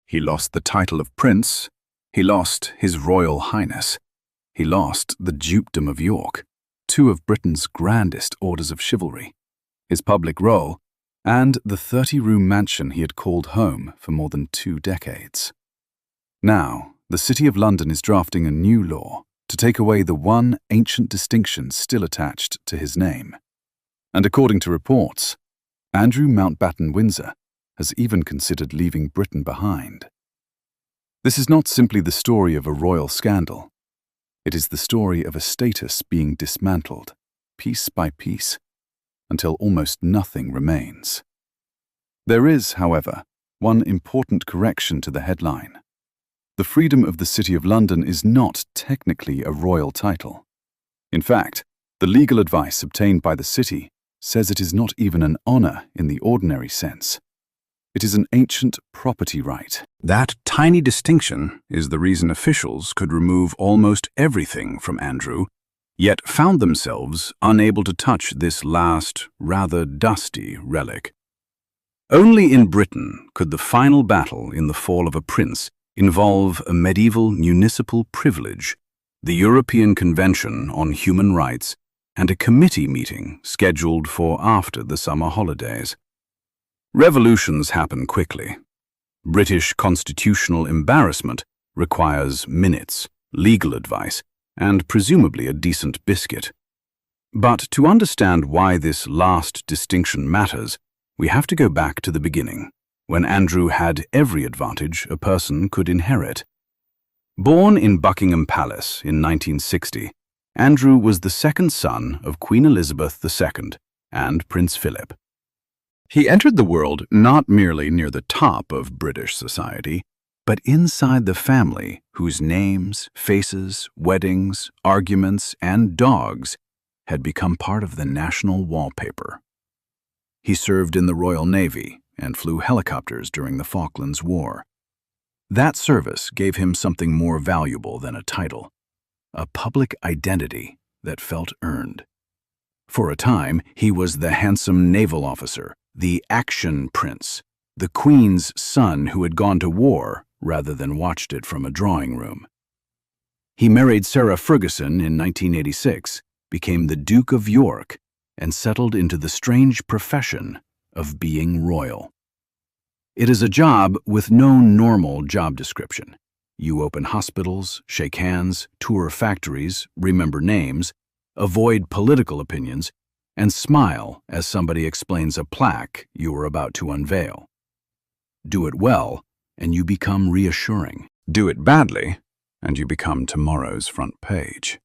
He lost the title of prince, he lost his Royal Highness, he lost the Dukedom of York, two of Britain's grandest orders of chivalry, his public role, and the 30-room mansion he had called home for more than 2 decades. Now, the City of London is drafting a new law to take away the one ancient distinction still attached to his name. And according to reports, Andrew Mountbatten-Windsor has even considered leaving Britain behind. This is not simply the story of a royal scandal. It is the story of a status being dismantled, piece by piece, until almost nothing remains. There is, however, one important correction to the headline. The freedom of the City of London is not technically a royal title. In fact, the legal advice obtained by the city says it is not even an honor in the ordinary sense. It is an ancient property right. That tiny distinction is the reason officials could remove almost everything from Andrew, yet found themselves unable to touch this last, rather dusty relic. Only in Britain could the final battle in the fall of a prince involve a medieval municipal privilege, the European Convention on Human Rights, and a committee meeting scheduled for after the summer holidays. Revolutions happen quickly. British constitutional embarrassment requires minutes, legal advice, and presumably a decent biscuit. But to understand why this last distinction matters, we have to go back to the beginning, when Andrew had every advantage a person could inherit. Born in Buckingham Palace in 1960, Andrew was the second son of Queen Elizabeth II and Prince Philip. He entered the world not merely near the top of British society, but inside the family whose names, faces, weddings, arguments, and dogs had become part of the national wallpaper. He served in the Royal Navy and flew helicopters during the Falklands War. That service gave him something more valuable than a title, a public identity that felt earned. For a time, he was the handsome naval officer, the action prince, the Queen's son who had gone to war rather than watched it from a drawing room. He married Sarah Ferguson in 1986, became the Duke of York, and settled into the strange profession of being royal. It is a job with no normal job description. You open hospitals, shake hands, tour factories, remember names, avoid political opinions, and smile as somebody explains a plaque you are about to unveil. Do it well, and you become reassuring. Do it badly, and you become tomorrow's front page.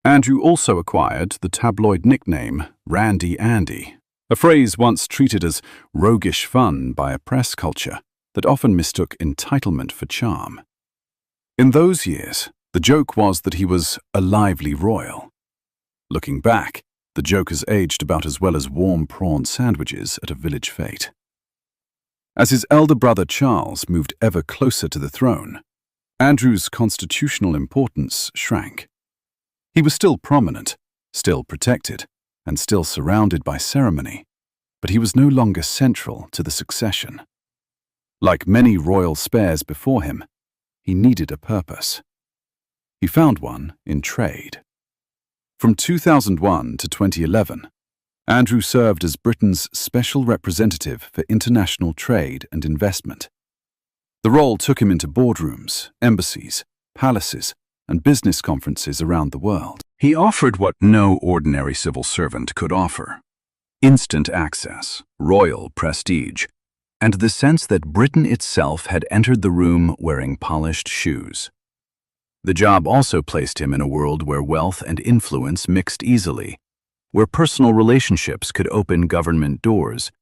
Andrew also acquired the tabloid nickname Randy Andy, a phrase once treated as roguish fun by a press culture that often mistook entitlement for charm. In those years, the joke was that he was a lively royal. Looking back, the joke has aged about as well as warm prawn sandwiches at a village fete. As his elder brother Charles moved ever closer to the throne, Andrew's constitutional importance shrank. He was still prominent, still protected, and still surrounded by ceremony, but he was no longer central to the succession. Like many royal spares before him, he needed a purpose. He found one in trade. From 2001 to 2011, Andrew served as Britain's special representative for international trade and investment. The role took him into boardrooms, embassies, palaces, and business conferences around the world. He offered what no ordinary civil servant could offer: instant access, royal prestige, and the sense that Britain itself had entered the room wearing polished shoes. The job also placed him in a world where wealth and influence mixed easily, where personal relationships could open government doors,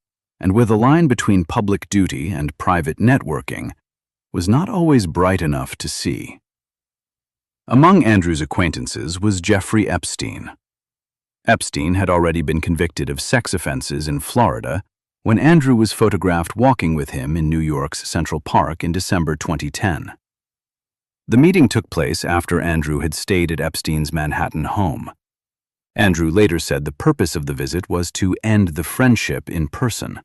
and where the line between public duty and private networking was not always bright enough to see. Among Andrew's acquaintances was Jeffrey Epstein. Epstein had already been convicted of sex offenses in Florida when Andrew was photographed walking with him in New York's Central Park in December 2010. The meeting took place after Andrew had stayed at Epstein's Manhattan home. Andrew later said the purpose of the visit was to end the friendship in person.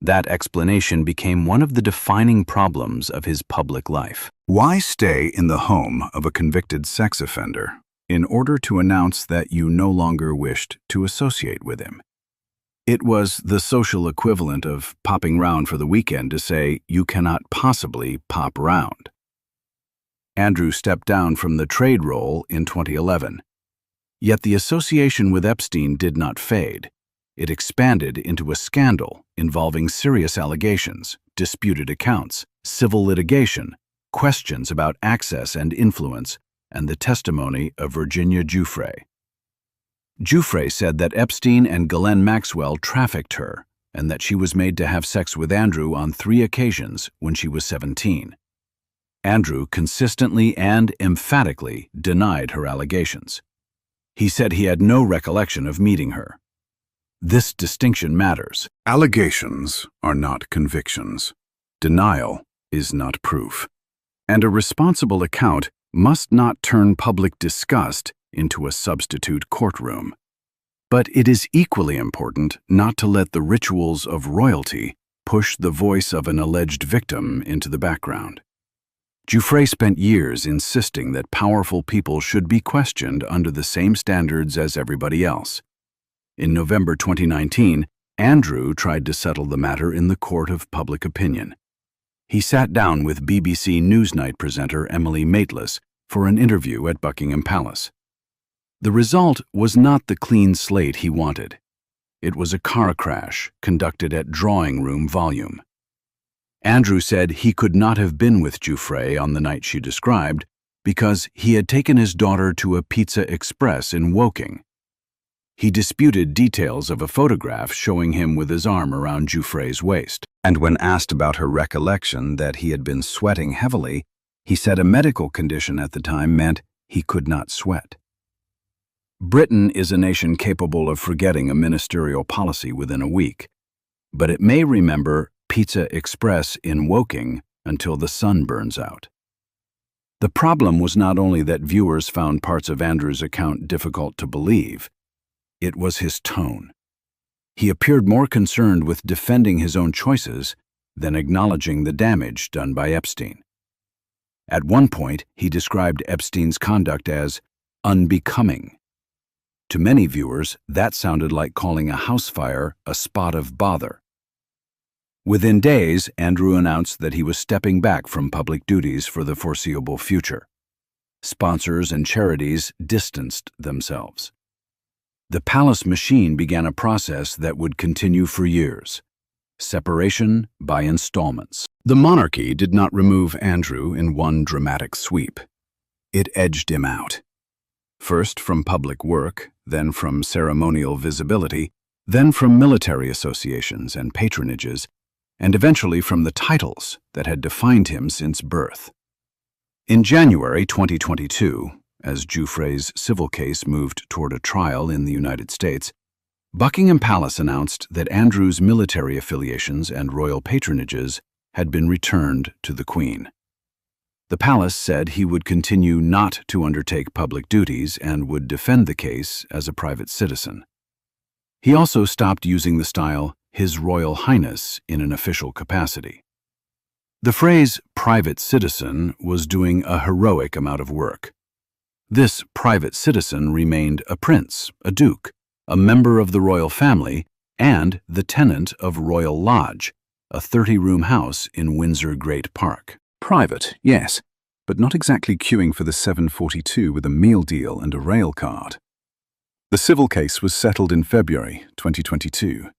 That explanation became one of the defining problems of his public life. Why stay in the home of a convicted sex offender in order to announce that you no longer wished to associate with him? It was the social equivalent of popping round for the weekend to say you cannot possibly pop round. Andrew stepped down from the trade role in 2011. Yet the association with Epstein did not fade. It expanded into a scandal involving serious allegations, disputed accounts, civil litigation, questions about access and influence, and the testimony of Virginia Giuffre. Giuffre said that Epstein and Ghislaine Maxwell trafficked her and that she was made to have sex with Andrew on 3 occasions when she was 17. Andrew consistently and emphatically denied her allegations. He said he had no recollection of meeting her. This distinction matters. Allegations are not convictions. Denial is not proof. And a responsible account must not turn public disgust into a substitute courtroom. But it is equally important not to let the rituals of royalty push the voice of an alleged victim into the background. Giuffre spent years insisting that powerful people should be questioned under the same standards as everybody else. In November 2019, Andrew tried to settle the matter in the court of public opinion. He sat down with BBC Newsnight presenter Emily Maitlis for an interview at Buckingham Palace. The result was not the clean slate he wanted. It was a car crash conducted at drawing room volume. Andrew said he could not have been with Giuffre on the night she described because he had taken his daughter to a Pizza Express in Woking. He disputed details of a photograph showing him with his arm around Giuffre's waist. And when asked about her recollection that he had been sweating heavily, he said a medical condition at the time meant he could not sweat. Britain is a nation capable of forgetting a ministerial policy within a week, but it may remember Pizza Express in Woking until the sun burns out. The problem was not only that viewers found parts of Andrew's account difficult to believe, it was his tone. He appeared more concerned with defending his own choices than acknowledging the damage done by Epstein. At one point, he described Epstein's conduct as unbecoming. To many viewers, that sounded like calling a house fire a spot of bother. Within days, Andrew announced that he was stepping back from public duties for the foreseeable future. Sponsors and charities distanced themselves. The palace machine began a process that would continue for years. Separation by installments. The monarchy did not remove Andrew in one dramatic sweep. It edged him out. First from public work, then from ceremonial visibility, then from military associations and patronages, and eventually from the titles that had defined him since birth. In January 2022, as Giuffre's civil case moved toward a trial in the United States, Buckingham Palace announced that Andrew's military affiliations and royal patronages had been returned to the Queen. The palace said he would continue not to undertake public duties and would defend the case as a private citizen. He also stopped using the style His Royal Highness in an official capacity. The phrase private citizen was doing a heroic amount of work. This private citizen remained a prince, a duke, a member of the royal family, and the tenant of Royal Lodge, a 30-room house in Windsor Great Park. Private, yes, but not exactly queuing for the 742 with a meal deal and a rail card. The civil case was settled in February 2022.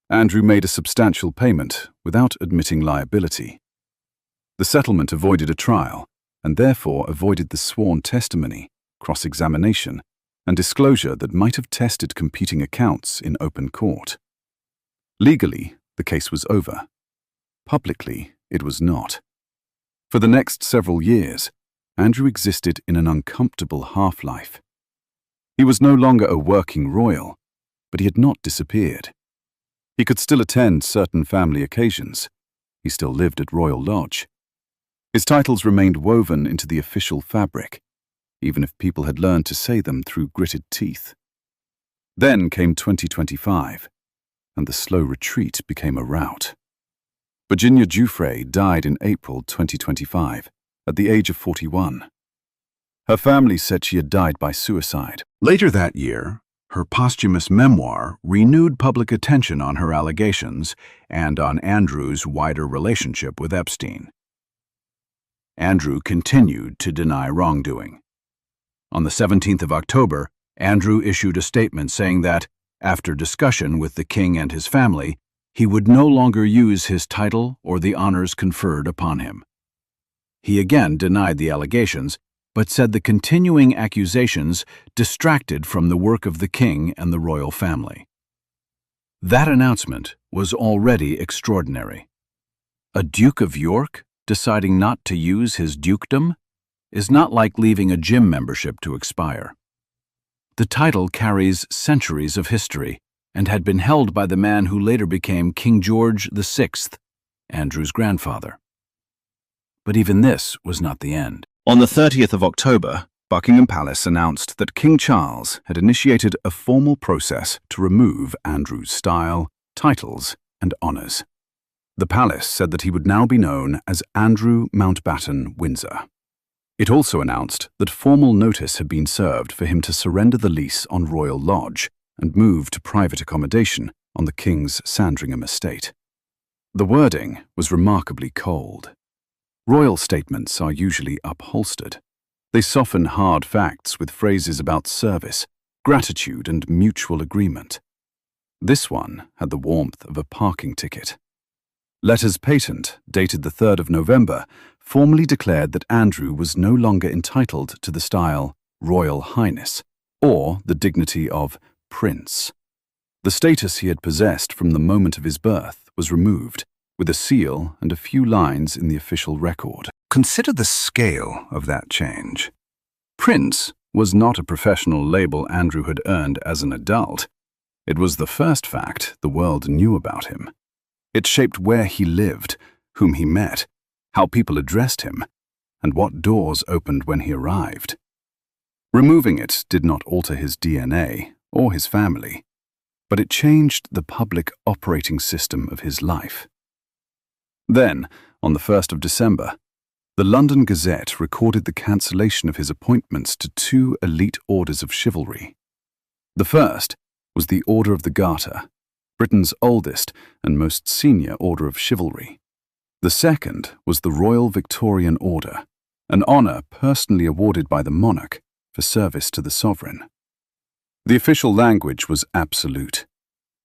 Andrew made a substantial payment without admitting liability. The settlement avoided a trial, and therefore avoided the sworn testimony, cross-examination, and disclosure that might have tested competing accounts in open court. Legally, the case was over. Publicly, it was not. For the next several years, Andrew existed in an uncomfortable half-life. He was no longer a working royal, but he had not disappeared. He could still attend certain family occasions. He still lived at Royal Lodge. His titles remained woven into the official fabric, even if people had learned to say them through gritted teeth. Then came 2025. and the slow retreat became a rout. Virginia Giuffre died in April 2025, at the age of 41. Her family said she had died by suicide. Later that year, her posthumous memoir renewed public attention on her allegations and on Andrew's wider relationship with Epstein. Andrew continued to deny wrongdoing. On the 17th of October, Andrew issued a statement saying that, after discussion with the king and his family, he would no longer use his title or the honors conferred upon him. He again denied the allegations, but said the continuing accusations distracted from the work of the king and the royal family. That announcement was already extraordinary. A Duke of York deciding not to use his dukedom is not like leaving a gym membership to expire. The title carries centuries of history and had been held by the man who later became King George VI, Andrew's grandfather. But even this was not the end. On the 30th of October, Buckingham Palace announced that King Charles had initiated a formal process to remove Andrew's style, titles, and honours. The palace said that he would now be known as Andrew Mountbatten-Windsor. It also announced that formal notice had been served for him to surrender the lease on Royal Lodge and move to private accommodation on the King's Sandringham estate. The wording was remarkably cold. Royal statements are usually upholstered. They soften hard facts with phrases about service, gratitude, and mutual agreement. This one had the warmth of a parking ticket. Letters patent, dated the 3rd of November, formally declared that Andrew was no longer entitled to the style Royal Highness or the dignity of Prince. The status he had possessed from the moment of his birth was removed, with a seal and a few lines in the official record. Consider the scale of that change. Prince was not a professional label Andrew had earned as an adult. It was the first fact the world knew about him. It shaped where he lived, whom he met, how people addressed him, and what doors opened when he arrived. Removing it did not alter his DNA or his family, but it changed the public operating system of his life. Then, on the 1st of December, the London Gazette recorded the cancellation of his appointments to 2 elite orders of chivalry. The first was the Order of the Garter, Britain's oldest and most senior order of chivalry. The second was the Royal Victorian Order, an honour personally awarded by the monarch for service to the sovereign. The official language was absolute.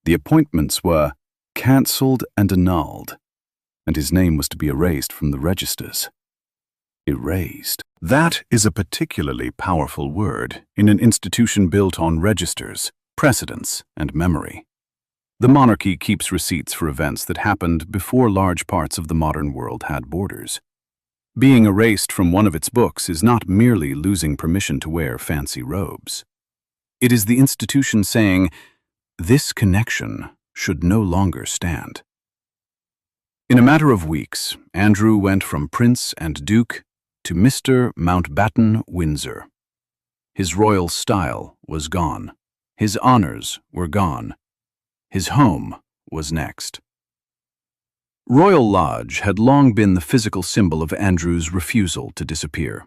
The appointments were cancelled and annulled, and his name was to be erased from the registers. Erased. That is a particularly powerful word in an institution built on registers, precedents, and memory. The monarchy keeps receipts for events that happened before large parts of the modern world had borders. Being erased from one of its books is not merely losing permission to wear fancy robes. It is the institution saying, this connection should no longer stand. In a matter of weeks, Andrew went from Prince and Duke to Mr. Mountbatten-Windsor. His royal style was gone. His honors were gone. His home was next. Royal Lodge had long been the physical symbol of Andrew's refusal to disappear.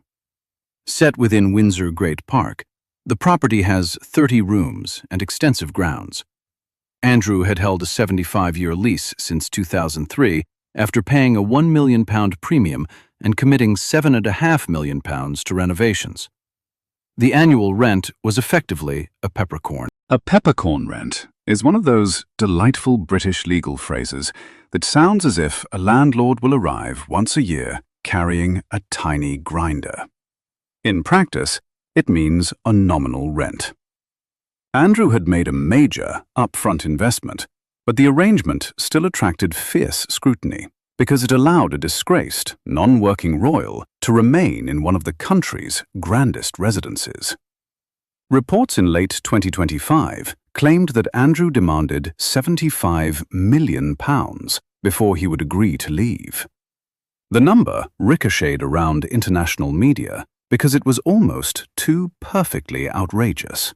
Set within Windsor Great Park, the property has 30 rooms and extensive grounds. Andrew had held a 75-year lease since 2003 after paying a £1 million premium and committing £7.5 million to renovations. The annual rent was effectively a peppercorn. A peppercorn rent is one of those delightful British legal phrases that sounds as if a landlord will arrive once a year carrying a tiny grinder. In practice, it means a nominal rent. Andrew had made a major upfront investment, but the arrangement still attracted fierce scrutiny because it allowed a disgraced, non-working royal to remain in one of the country's grandest residences. Reports in late 2025 claimed that Andrew demanded £75 million before he would agree to leave. The number ricocheted around international media because it was almost too perfectly outrageous.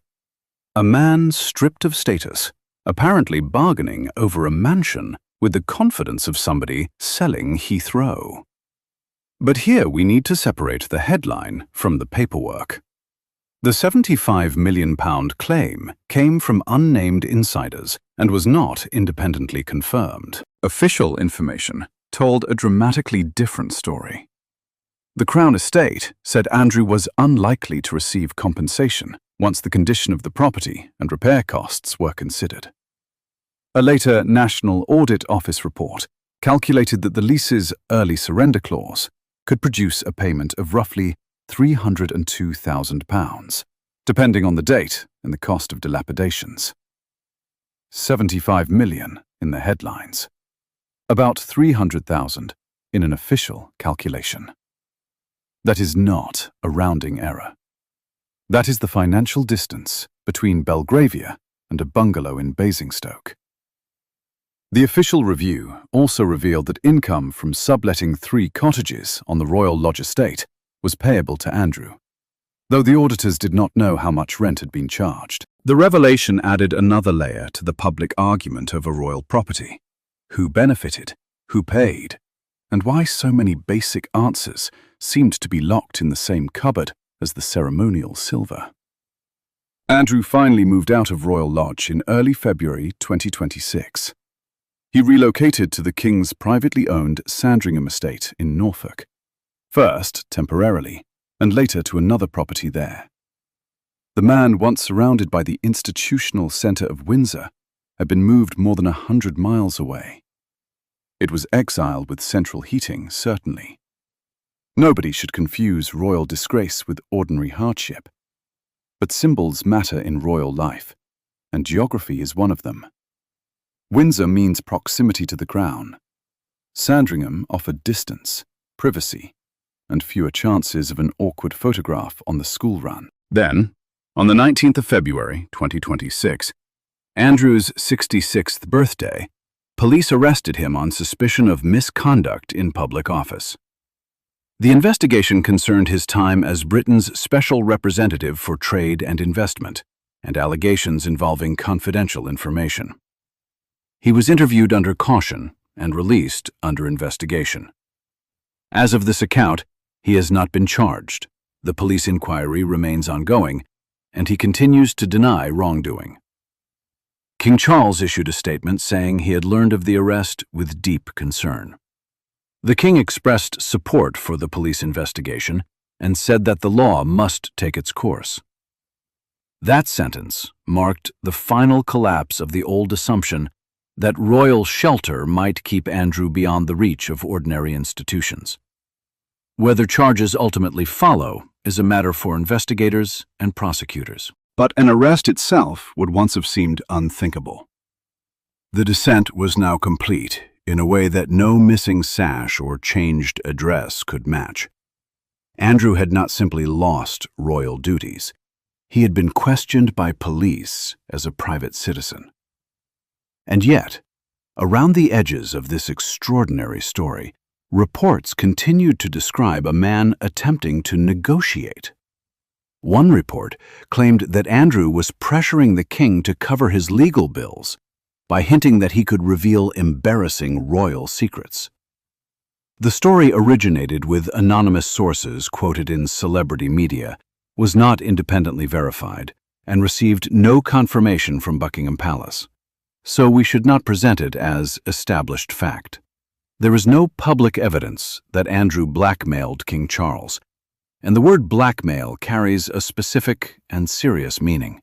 A man stripped of status, apparently bargaining over a mansion with the confidence of somebody selling Heathrow. But here we need to separate the headline from the paperwork. The £75 million claim came from unnamed insiders and was not independently confirmed. Official information told a dramatically different story. The Crown Estate said Andrew was unlikely to receive compensation once the condition of the property and repair costs were considered. A later National Audit Office report calculated that the lease's early surrender clause could produce a payment of roughly £302,000, depending on the date and the cost of dilapidations. 75 million in the headlines. About 300,000 in an official calculation. That is not a rounding error. That is the financial distance between Belgravia and a bungalow in Basingstoke. The official review also revealed that income from subletting 3 cottages on the Royal Lodge estate was payable to Andrew, though the auditors did not know how much rent had been charged. The revelation added another layer to the public argument over royal property. Who benefited? Who paid? And why so many basic answers seemed to be locked in the same cupboard as the ceremonial silver. Andrew finally moved out of Royal Lodge in early February 2026. He relocated to the King's privately owned Sandringham estate in Norfolk, first temporarily, and later to another property there. The man, once surrounded by the institutional centre of Windsor, had been moved more than 100 miles away. It was exile with central heating, certainly. Nobody should confuse royal disgrace with ordinary hardship. But symbols matter in royal life, and geography is one of them. Windsor means proximity to the crown. Sandringham offered distance, privacy, and fewer chances of an awkward photograph on the school run. Then, on the 19th of February, 2026, Andrew's 66th birthday, police arrested him on suspicion of misconduct in public office. The investigation concerned his time as Britain's special representative for trade and investment, and allegations involving confidential information. He was interviewed under caution and released under investigation. As of this account, he has not been charged. The police inquiry remains ongoing, and he continues to deny wrongdoing. King Charles issued a statement saying he had learned of the arrest with deep concern. The King expressed support for the police investigation and said that the law must take its course. That sentence marked the final collapse of the old assumption that royal shelter might keep Andrew beyond the reach of ordinary institutions. Whether charges ultimately follow is a matter for investigators and prosecutors. But an arrest itself would once have seemed unthinkable. The descent was now complete in a way that no missing sash or changed address could match. Andrew had not simply lost royal duties. He had been questioned by police as a private citizen. And yet, around the edges of this extraordinary story, reports continued to describe a man attempting to negotiate. One report claimed that Andrew was pressuring the king to cover his legal bills by hinting that he could reveal embarrassing royal secrets. The story originated with anonymous sources quoted in celebrity media, was not independently verified, and received no confirmation from Buckingham Palace. So we should not present it as established fact. There is no public evidence that Andrew blackmailed King Charles, and the word blackmail carries a specific and serious meaning.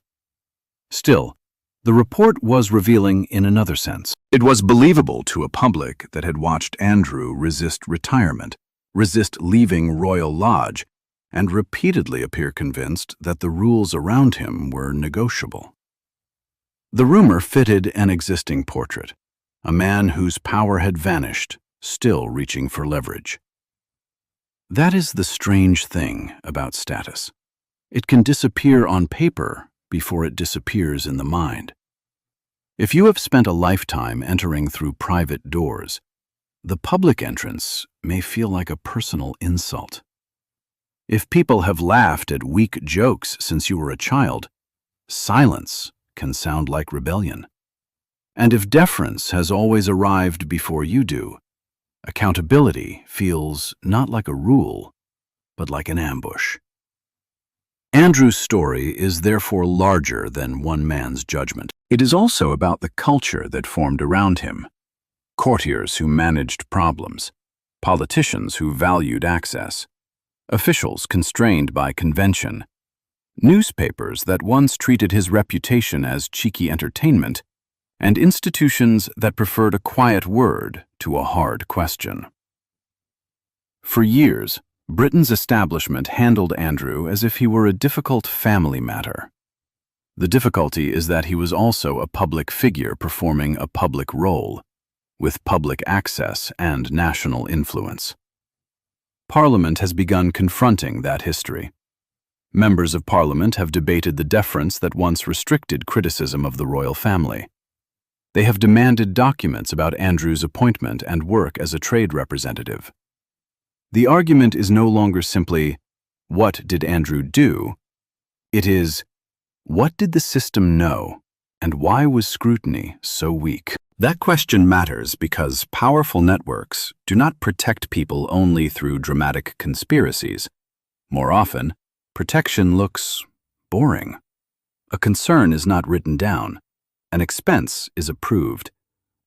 Still, the report was revealing in another sense. It was believable to a public that had watched Andrew resist retirement, resist leaving Royal Lodge, and repeatedly appear convinced that the rules around him were negotiable. The rumor fitted an existing portrait, a man whose power had vanished, still reaching for leverage. That is the strange thing about status. It can disappear on paper before it disappears in the mind. If you have spent a lifetime entering through private doors, the public entrance may feel like a personal insult. If people have laughed at weak jokes since you were a child, silence can sound like rebellion. And if deference has always arrived before you do, accountability feels not like a rule, but like an ambush. Andrew's story is therefore larger than one man's judgment. It is also about the culture that formed around him. Courtiers who managed problems, politicians who valued access, officials constrained by convention, newspapers that once treated his reputation as cheeky entertainment, and institutions that preferred a quiet word to a hard question. For years, Britain's establishment handled Andrew as if he were a difficult family matter. The difficulty is that he was also a public figure performing a public role, with public access and national influence. Parliament has begun confronting that history. Members of Parliament have debated the deference that once restricted criticism of the royal family. They have demanded documents about Andrew's appointment and work as a trade representative. The argument is no longer simply, what did Andrew do? It is, what did the system know, and why was scrutiny so weak? That question matters because powerful networks do not protect people only through dramatic conspiracies. More often, protection looks boring. A concern is not written down. An expense is approved.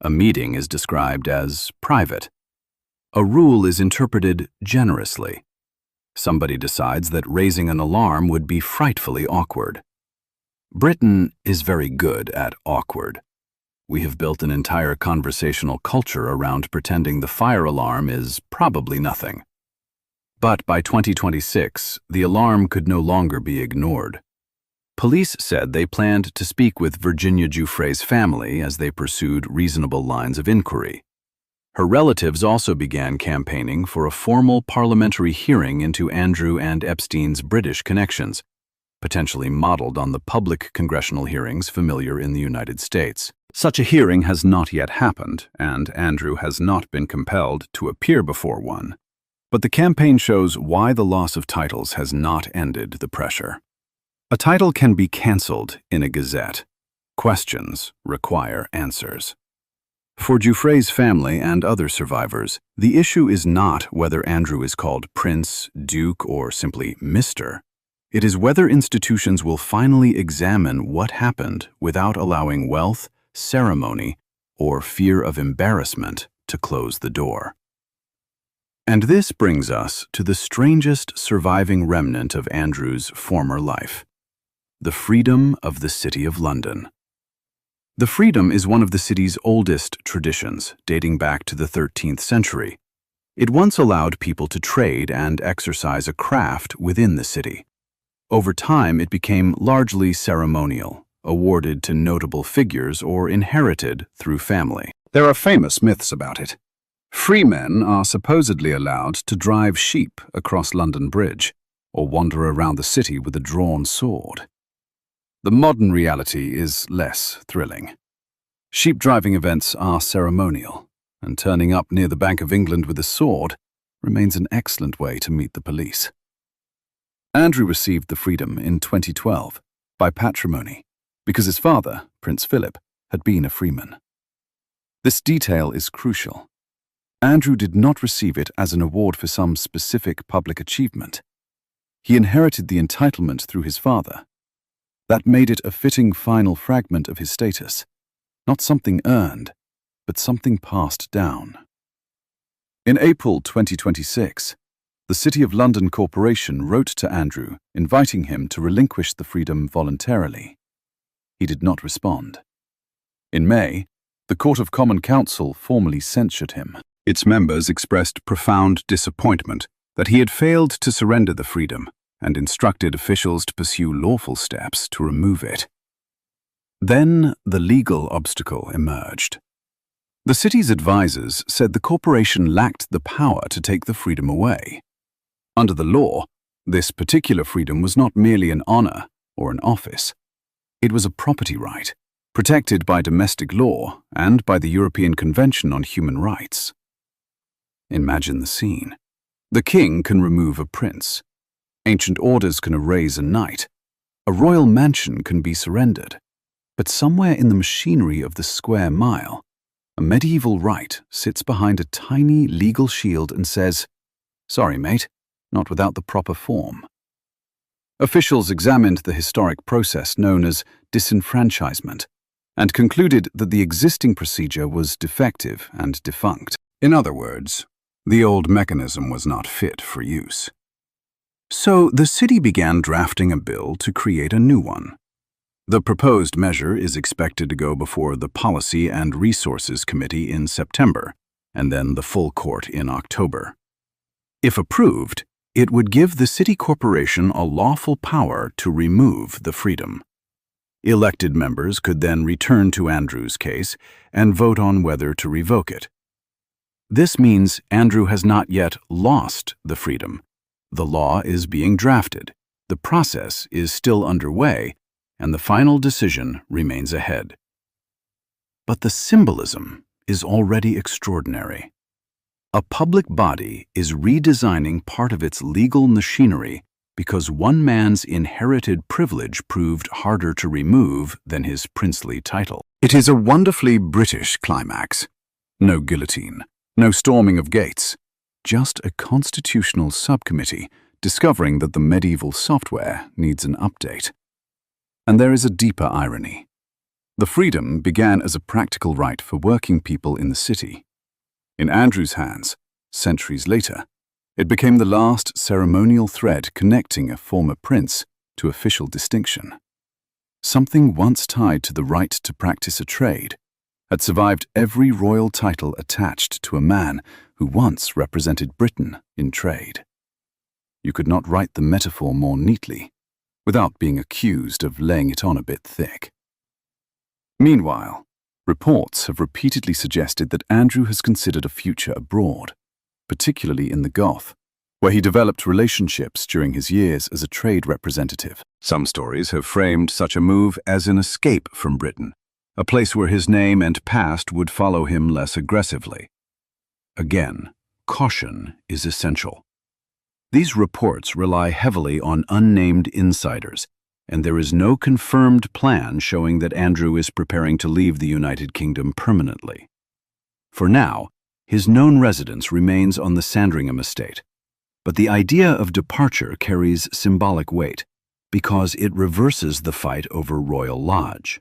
A meeting is described as private. A rule is interpreted generously. Somebody decides that raising an alarm would be frightfully awkward. Britain is very good at awkward. We have built an entire conversational culture around pretending the fire alarm is probably nothing. But by 2026, the alarm could no longer be ignored. Police said they planned to speak with Virginia Giuffre's family as they pursued reasonable lines of inquiry. Her relatives also began campaigning for a formal parliamentary hearing into Andrew and Epstein's British connections, potentially modeled on the public congressional hearings familiar in the United States. Such a hearing has not yet happened, and Andrew has not been compelled to appear before one. But the campaign shows why the loss of titles has not ended the pressure. A title can be cancelled in a gazette. Questions require answers. For Giuffre's family and other survivors, the issue is not whether Andrew is called Prince, Duke, or simply Mr. It is whether institutions will finally examine what happened without allowing wealth, ceremony, or fear of embarrassment to close the door. And this brings us to the strangest surviving remnant of Andrew's former life: the freedom of the City of London. The freedom is one of the city's oldest traditions, dating back to the 13th century. It once allowed people to trade and exercise a craft within the city. Over time, it became largely ceremonial, awarded to notable figures or inherited through family. There are famous myths about it. Free men are supposedly allowed to drive sheep across London Bridge, or wander around the city with a drawn sword. The modern reality is less thrilling. Sheep driving events are ceremonial, and turning up near the Bank of England with a sword remains an excellent way to meet the police. Andrew received the freedom in 2012 by patrimony because his father, Prince Philip, had been a freeman. This detail is crucial. Andrew did not receive it as an award for some specific public achievement. He inherited the entitlement through his father. That made it a fitting final fragment of his status, not something earned, but something passed down. In April 2026, the City of London Corporation wrote to Andrew, inviting him to relinquish the freedom voluntarily. He did not respond. In May, the Court of Common Council formally censured him. Its members expressed profound disappointment that he had failed to surrender the freedom and instructed officials to pursue lawful steps to remove it. Then the legal obstacle emerged. The city's advisors said the corporation lacked the power to take the freedom away. Under the law, this particular freedom was not merely an honor or an office. It was a property right, protected by domestic law and by the European Convention on Human Rights. Imagine the scene. The king can remove a prince. Ancient orders can erase a knight. A royal mansion can be surrendered. But somewhere in the machinery of the square mile, a medieval right sits behind a tiny legal shield and says, "Sorry, mate, not without the proper form." Officials examined the historic process known as disenfranchisement and concluded that the existing procedure was defective and defunct. In other words, the old mechanism was not fit for use. So the city began drafting a bill to create a new one. The proposed measure is expected to go before the Policy and Resources Committee in September, and then the full court in October. If approved, it would give the city corporation a lawful power to remove the freedom. Elected members could then return to Andrew's case and vote on whether to revoke it. This means Andrew has not yet lost the freedom. The law is being drafted, the process is still underway, and the final decision remains ahead. But the symbolism is already extraordinary. A public body is redesigning part of its legal machinery because one man's inherited privilege proved harder to remove than his princely title. It is a wonderfully British climax. No guillotine, no storming of gates, just a constitutional subcommittee discovering that the medieval software needs an update. And there is a deeper irony. The freedom began as a practical right for working people in the city. In Andrew's hands, centuries later, it became the last ceremonial thread connecting a former prince to official distinction. Something once tied to the right to practice a trade had survived every royal title attached to a man who once represented Britain in trade. You could not write the metaphor more neatly without being accused of laying it on a bit thick. Meanwhile, reports have repeatedly suggested that Andrew has considered a future abroad, particularly in the Goth, where he developed relationships during his years as a trade representative. Some stories have framed such a move as an escape from Britain, a place where his name and past would follow him less aggressively. Again, caution is essential. These reports rely heavily on unnamed insiders, and there is no confirmed plan showing that Andrew is preparing to leave the United Kingdom permanently. For now, his known residence remains on the Sandringham estate, but the idea of departure carries symbolic weight because it reverses the fight over Royal Lodge.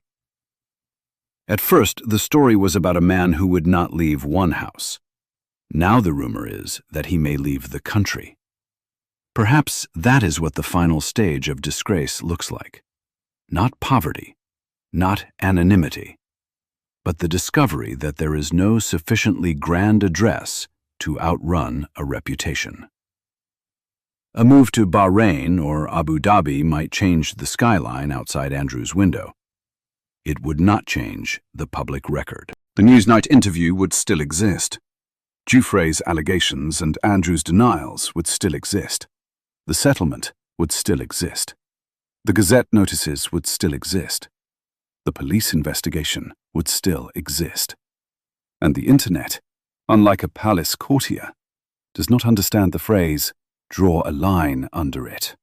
At first, the story was about a man who would not leave one house. Now the rumor is that he may leave the country. Perhaps that is what the final stage of disgrace looks like. Not poverty, not anonymity, but the discovery that there is no sufficiently grand address to outrun a reputation. A move to Bahrain or Abu Dhabi might change the skyline outside Andrew's window. It would not change the public record. The Newsnight interview would still exist. Giuffre's allegations and Andrew's denials would still exist. The settlement would still exist. The Gazette notices would still exist. The police investigation would still exist. And the internet, unlike a palace courtier, does not understand the phrase, "draw a line under it."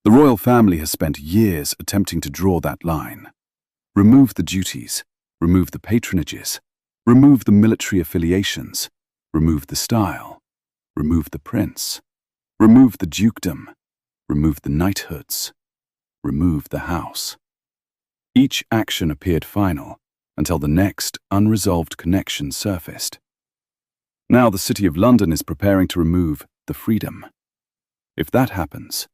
The royal family has spent years attempting to draw that line. Remove the duties, remove the patronages, remove the military affiliations, remove the style, remove the prince, remove the dukedom, remove the knighthoods, remove the house. Each action appeared final until the next unresolved connection surfaced. Now the City of London is preparing to remove the freedom. If that happens,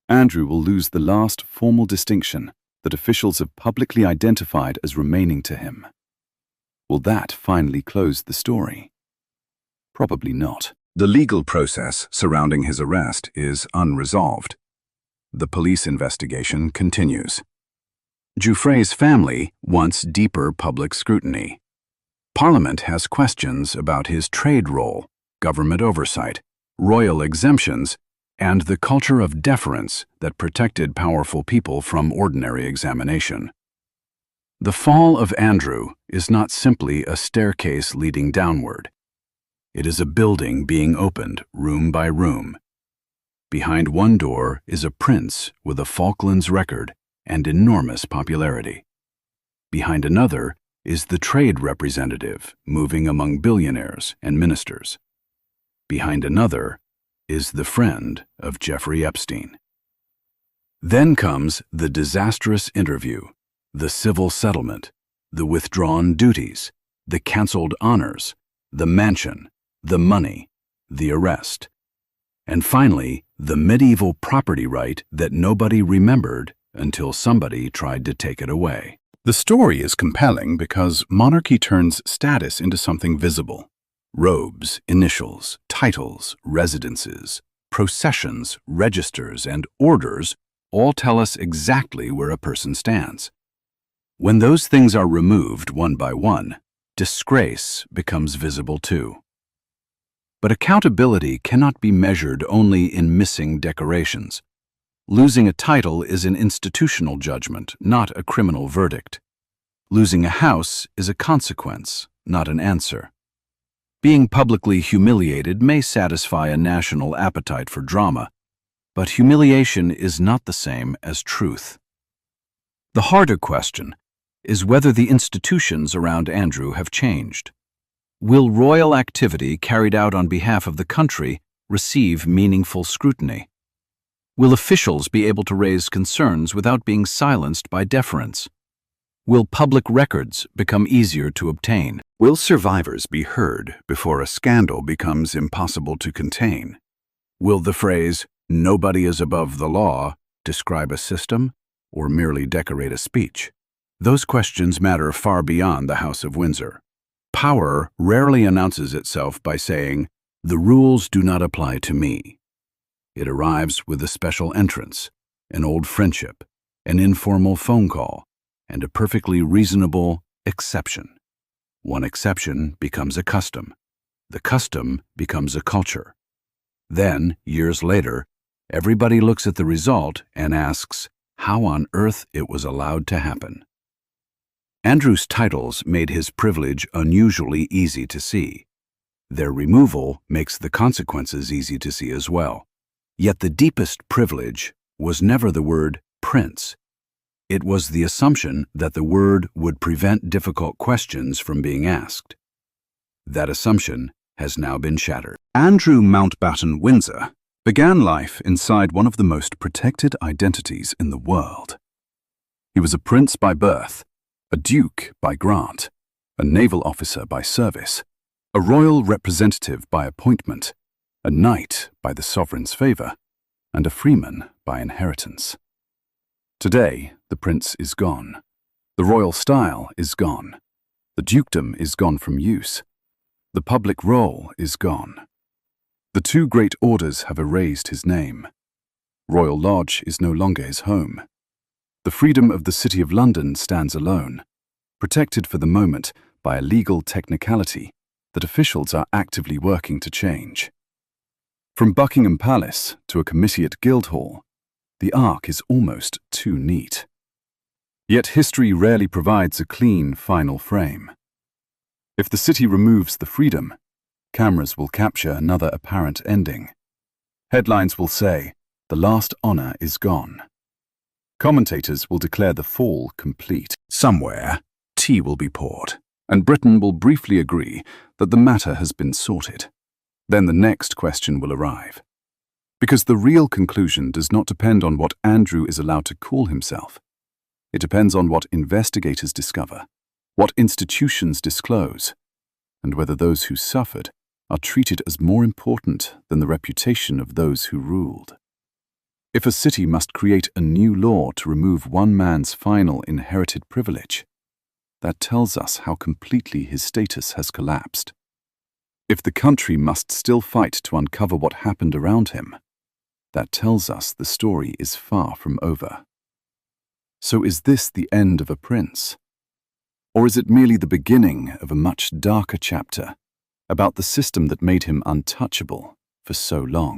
Andrew will lose the last formal distinction that officials have publicly identified as remaining to him. Will that finally close the story? Probably not. The legal process surrounding his arrest is unresolved. The police investigation continues. Giuffre's family wants deeper public scrutiny. Parliament has questions about his trade role, government oversight, royal exemptions, and the culture of deference that protected powerful people from ordinary examination. The fall of Andrew is not simply a staircase leading downward. It is a building being opened room by room. Behind one door is a prince with a Falklands record and enormous popularity. Behind another is the trade representative moving among billionaires and ministers. Behind another is the friend of Jeffrey Epstein. Then comes the disastrous interview, the civil settlement, the withdrawn duties, the cancelled honors, the mansion, the money, the arrest, and finally, the medieval property right that nobody remembered until somebody tried to take it away. The story is compelling because monarchy turns status into something visible. Robes, initials, titles, residences, processions, registers, and orders all tell us exactly where a person stands. When those things are removed one by one, disgrace becomes visible too. But accountability cannot be measured only in missing decorations. Losing a title is an institutional judgment, not a criminal verdict. Losing a house is a consequence, not an answer. Being publicly humiliated may satisfy a national appetite for drama, but humiliation is not the same as truth. The harder question is whether the institutions around Andrew have changed. Will royal activity carried out on behalf of the country receive meaningful scrutiny? Will officials be able to raise concerns without being silenced by deference? Will public records become easier to obtain? Will survivors be heard before a scandal becomes impossible to contain? Will the phrase, "nobody is above the law," describe a system or merely decorate a speech? Those questions matter far beyond the House of Windsor. Power rarely announces itself by saying, "The rules do not apply to me." It arrives with a special entrance, an old friendship, an informal phone call, and a perfectly reasonable exception. One exception becomes a custom. The custom becomes a culture. Then, years later, everybody looks at the result and asks how on earth it was allowed to happen. Andrew's titles made his privilege unusually easy to see. Their removal makes the consequences easy to see as well. Yet the deepest privilege was never the word prince. It was the assumption that the word would prevent difficult questions from being asked. That assumption has now been shattered. Andrew Mountbatten-Windsor began life inside one of the most protected identities in the world. He was a prince by birth, a duke by grant, a naval officer by service, a royal representative by appointment, a knight by the sovereign's favor, and a freeman by inheritance. Today, the prince is gone. The royal style is gone. The dukedom is gone from use. The public role is gone. The two great orders have erased his name. Royal Lodge is no longer his home. The freedom of the City of London stands alone, protected for the moment by a legal technicality that officials are actively working to change. From Buckingham Palace to a committee at Guildhall, the arc is almost too neat. Yet history rarely provides a clean final frame. If the city removes the freedom, cameras will capture another apparent ending. Headlines will say, "The last honor is gone." Commentators will declare the fall complete. Somewhere, tea will be poured, and Britain will briefly agree that the matter has been sorted. Then the next question will arrive. Because the real conclusion does not depend on what Andrew is allowed to call himself. It depends on what investigators discover, what institutions disclose, and whether those who suffered are treated as more important than the reputation of those who ruled. If a city must create a new law to remove one man's final inherited privilege, that tells us how completely his status has collapsed. If the country must still fight to uncover what happened around him, that tells us the story is far from over. So is this the end of a prince? Or is it merely the beginning of a much darker chapter about the system that made him untouchable for so long?